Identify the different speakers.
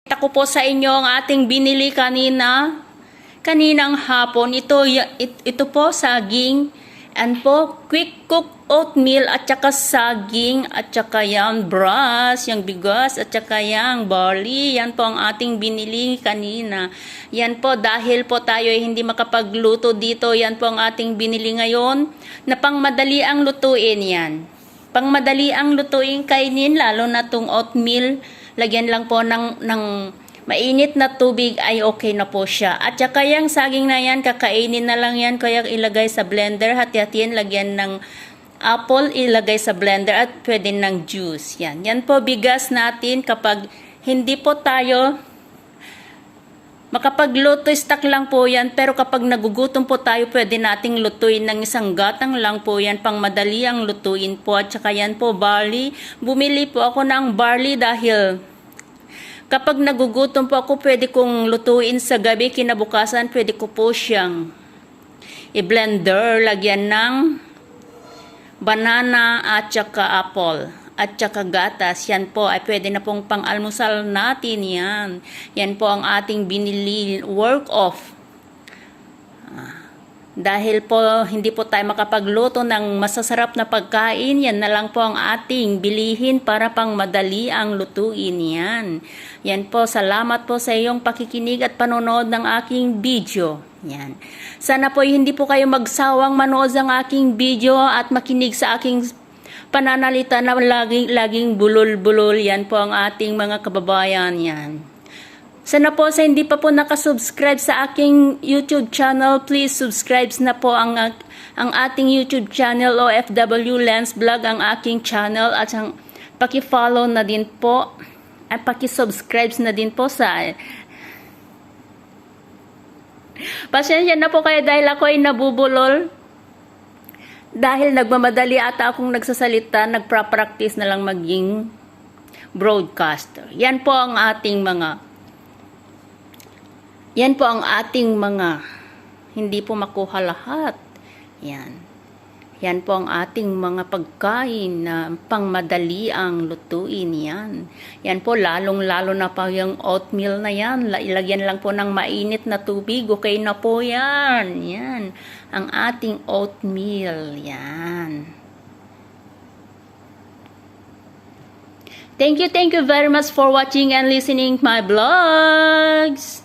Speaker 1: Ito po sa inyo ang ating binili kaninang hapon. Ito po saging and po quick cook oatmeal at saka saging at saka yung bras, yung bigas at saka yung barley. Yan po ang ating binili kanina. Yan po dahil po tayo ay hindi makapagluto dito. Yan po ang ating binili ngayon na pangmadali ang lutuin yan. Pangmadali ang lutuin kainin lalo na tong oatmeal. Lagyan lang po ng mainit na tubig ay okay na po siya. At saka yung saging na yan, kakainin na lang yan. Kaya ilagay sa blender, hati-hatiin, lagyan ng apple, ilagay sa blender at pwede ng juice. Yan. Yan po bigas natin kapag hindi po tayo makapagluto, stock lang po yan. Pero kapag nagugutom po tayo, pwede nating lutuin ng isang gatang lang po yan. Pang madali ang lutuin po. At saka yan po, barley. Bumili po ako ng barley dahil kapag nagugutom po ako, pwede kong lutuin sa gabi. Kinabukasan, pwede ko po siyang i-blender. Lagyan ng banana at saka apple. At saka gatas, yan po ay pwede na pong pang-almusal natin yan. Yan po ang ating binili work off. Dahil po hindi po tayo makapagluto ng masasarap na pagkain, yan na lang po ang ating bilihin para pang madali ang lutuin yan. Yan po, salamat po sa iyong pakikinig at panonood ng aking video. Yan. Sana po hindi po kayo magsawang manood ng aking video at makinig sa aking pananalita na laging bulol-bulol. Yan po ang ating mga kababayan yan. Sana po sa hindi pa po nakasubscribe sa aking YouTube channel, please subscribe na po ang ating YouTube channel OFW Lens Vlog, ang aking channel, at paki-follow na din po at paki-subscribe na din po sa pasensya na po kayo dahil ako ay nabubulol. Dahil nagmamadali ata akong nagsasalita, nagpa-practice na lang maging broadcaster. Yan po ang ating mga hindi po makuha lahat. Yan. Yan po ang ating mga pagkain na pangmadali ang lutuin yan. Yan po lalong-lalo na pa yung oatmeal na yan. Ilagyan lang po ng mainit na tubig. Okay na po yan. Yan. Ang ating oatmeal. Yan. Thank you very much for watching and listening my vlogs.